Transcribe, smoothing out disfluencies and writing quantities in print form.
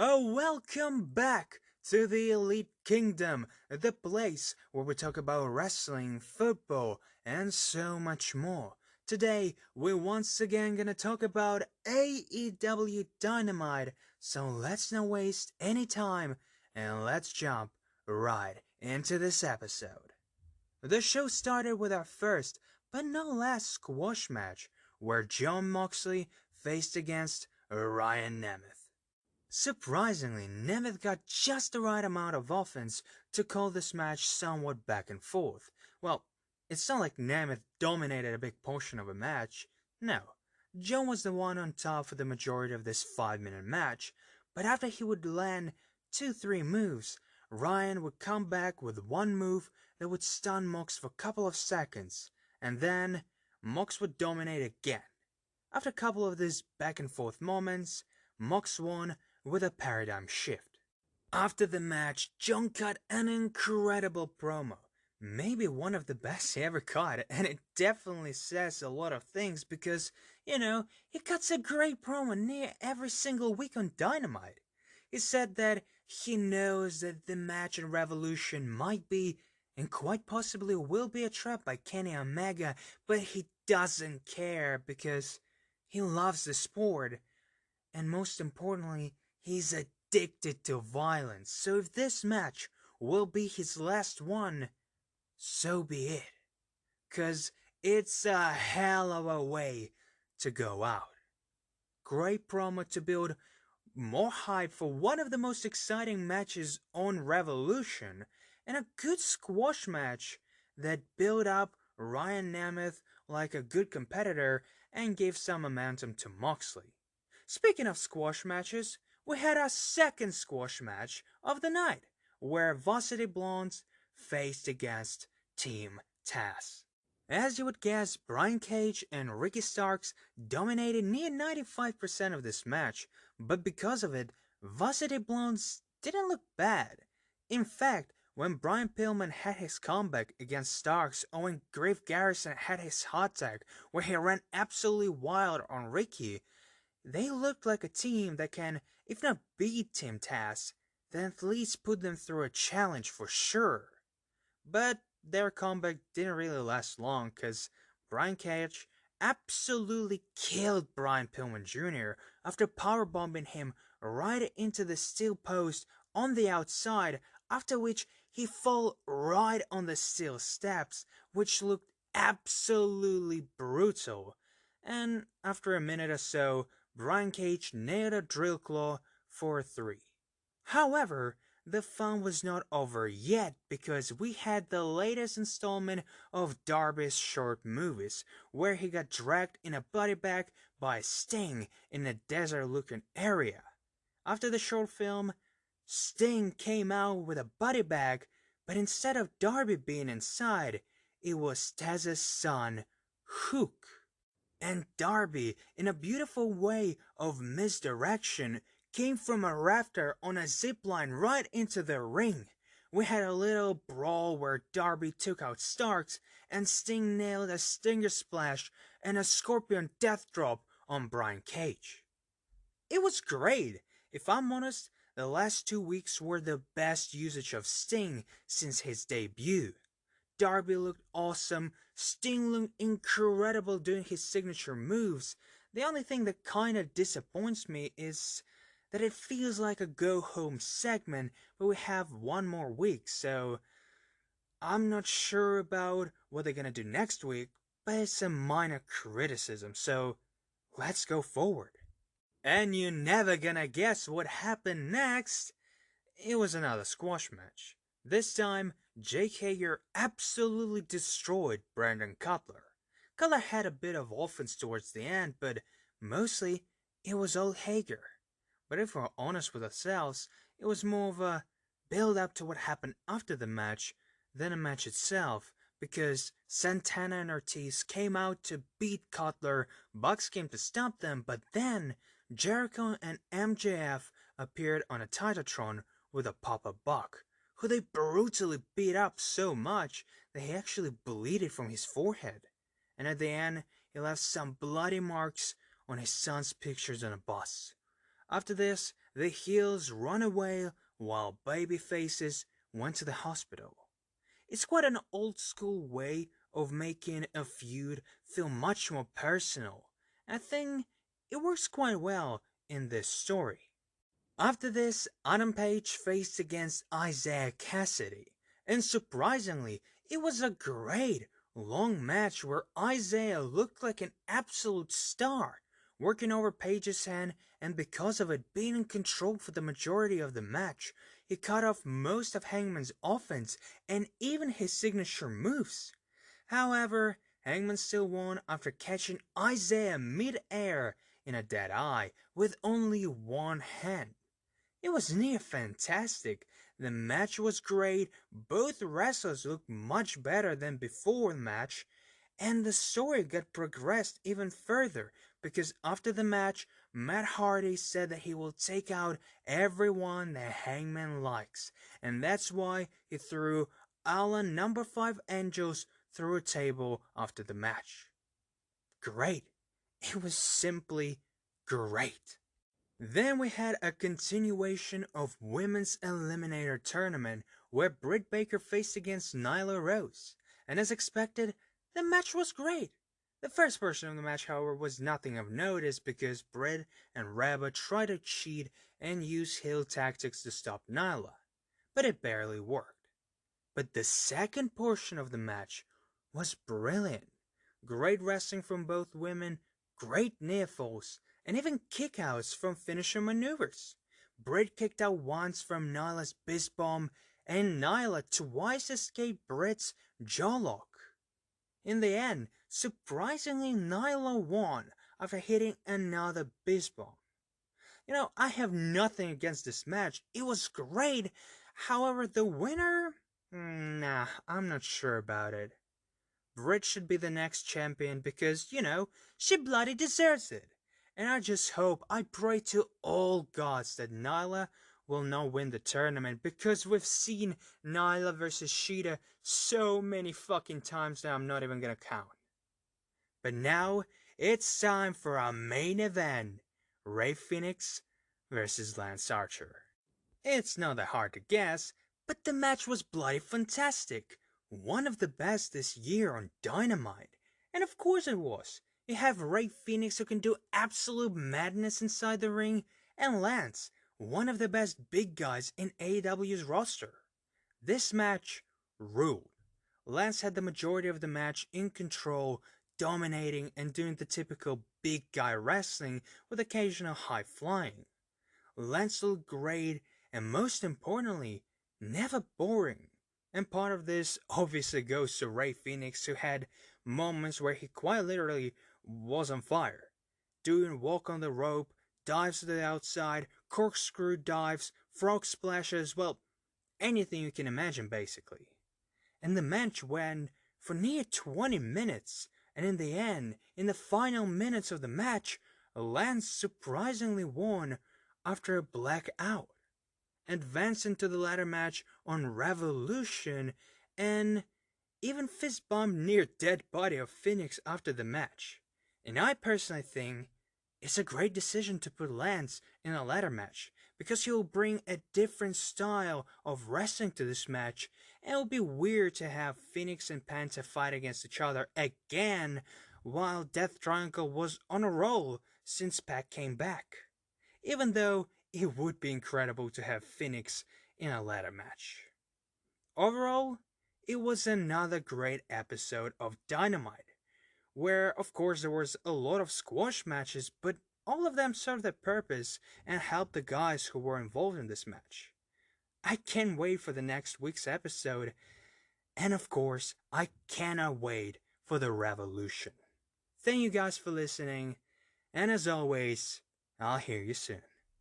Oh, welcome back to the Elite Kingdom, the place where we talk about wrestling, football, and so much more. Today, we're once again gonna talk about AEW Dynamite, so let's not waste any time and let's jump right into this episode. The show started with our first, but no last squash match, where John Moxley faced against Orion. Surprisingly, Nemeth got just the right amount of offense to call this match somewhat back and forth. Well, it's not like Nemeth dominated a big portion of a match. No, John was the one on top for the majority of this 5-minute match, but after he would land 2-3 moves, Ryan would come back with one move that would stun Mox for a couple of seconds, and then Mox would dominate again. After a couple of these back and forth moments, Mox won with a paradigm shift. After the match, John cut an incredible promo. Maybe one of the best he ever cut, and it definitely says a lot of things because, he cuts a great promo near every single week on Dynamite. He said that he knows that the match in Revolution might be, and quite possibly will be, a trap by Kenny Omega, but he doesn't care because he loves the sport, and most importantly, he's addicted to violence. So if this match will be his last one, so be it. 'Cause it's a hell of a way to go out. Great promo to build more hype for one of the most exciting matches on Revolution, and a good squash match that built up Ryan Nemeth like a good competitor and gave some momentum to Moxley. Speaking of squash matches, we had our second squash match of the night, where Varsity Blondes faced against Team Tass. As you would guess, Brian Cage and Ricky Starks dominated near 95% of this match, but because of it, Varsity Blondes didn't look bad. In fact, when Brian Pillman had his comeback against Starks, or when Griff Garrison had his hot tag where he ran absolutely wild on Ricky, they looked like a team that can, if not beat Team Tass, then at least put them through a challenge for sure. But their comeback didn't really last long because Brian Cage absolutely killed Brian Pillman Jr. after powerbombing him right into the steel post on the outside, after which he fell right on the steel steps, which looked absolutely brutal. And after a minute or so, Brian Cage nailed a drill claw for a 3. However, the fun was not over yet because we had the latest installment of Darby's short movies, where he got dragged in a body bag by Sting in a desert-looking area. After the short film, Sting came out with a body bag, but instead of Darby being inside, it was Taz's son, Hook. And Darby, in a beautiful way of misdirection, came from a rafter on a zipline right into the ring. We had a little brawl where Darby took out Starks, and Sting nailed a Stinger Splash and a Scorpion Death Drop on Brian Cage. It was great. If I'm honest, the last 2 weeks were the best usage of Sting since his debut. Darby looked awesome, Sting looked incredible doing his signature moves. The only thing that kinda disappoints me is that it feels like a go-home segment, but we have one more week, so I'm not sure about what they're gonna do next week, but it's a minor criticism, so let's go forward. And you're never gonna guess what happened next. It was another squash match. This time, Jake Hager absolutely destroyed Brandon Cutler. Cutler had a bit of offense towards the end, but mostly it was all Hager. But if we're honest with ourselves, it was more of a build up to what happened after the match than a match itself, because Santana and Ortiz came out to beat Cutler, Bucks came to stop them, but then Jericho and MJF appeared on a Titatron with a Papa Buck, who they brutally beat up so much that he actually bleeded from his forehead. And at the end, he left some bloody marks on his son's pictures on a bus. After this, the heels run away while baby faces went to the hospital. It's quite an old school way of making a feud feel much more personal. I think it works quite well in this story. After this, Adam Page faced against Isaiah Cassidy, and surprisingly, it was a great long match where Isaiah looked like an absolute star, working over Page's hand, and because of it being in control for the majority of the match, he cut off most of Hangman's offense and even his signature moves. However, Hangman still won after catching Isaiah mid-air in a dead eye with only one hand. It was near fantastic. The match was great. Both wrestlers looked much better than before the match, and the story got progressed even further because after the match, Matt Hardy said that he will take out everyone that Hangman likes, and that's why he threw Alan number 5 Angels through a table after the match. Great. It was simply great. Then we had a continuation of Women's Eliminator Tournament where Britt Baker faced against Nyla Rose, and as expected, the match was great. The first portion of the match, however, was nothing of notice because Britt and Reba tried to cheat and use heel tactics to stop Nyla, but it barely worked. But the second portion of the match was brilliant. Great wrestling from both women, great near falls, and even kickouts from finisher maneuvers. Britt kicked out once from Nyla's Biz Bomb, and Nyla twice escaped Britt's Jawlock. In the end, surprisingly, Nyla won after hitting another Biz Bomb. I have nothing against this match. It was great. However, the winner? Nah, I'm not sure about it. Britt should be the next champion because, she bloody deserves it. And I just hope, I pray to all gods that Nyla will not win the tournament because we've seen Nyla versus Shida so many fucking times that I'm not even gonna count. But now, it's time for our main event, Rey Fenix versus Lance Archer. It's not that hard to guess, but the match was bloody fantastic. One of the best this year on Dynamite. And of course it was. You have Rey Fenix who can do absolute madness inside the ring, and Lance, one of the best big guys in AEW's roster. This match ruled. Lance had the majority of the match in control, dominating and doing the typical big guy wrestling with occasional high flying. Lance looked great, and most importantly, never boring. And part of this obviously goes to Rey Fenix, who had moments where he quite literally was on fire. Doing walk on the rope, dives to the outside, corkscrew dives, frog splashes, well, anything you can imagine basically. And the match went for near 20 minutes, and in the end, in the final minutes of the match, Lance surprisingly won after a blackout, advancing to the ladder match on Revolution, and even fist bumped near dead body of Phoenix after the match. And I personally think it's a great decision to put Lance in a ladder match, because he will bring a different style of wrestling to this match, and it will be weird to have Phoenix and Penta fight against each other again while Death Triangle was on a roll since Pac came back. Even though it would be incredible to have Phoenix in a ladder match. Overall, it was another great episode of Dynamite, where of course there was a lot of squash matches, but all of them served their purpose and helped the guys who were involved in this match. I can't wait for the next week's episode, and of course, I cannot wait for the Revolution. Thank you guys for listening, and as always, I'll hear you soon.